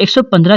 115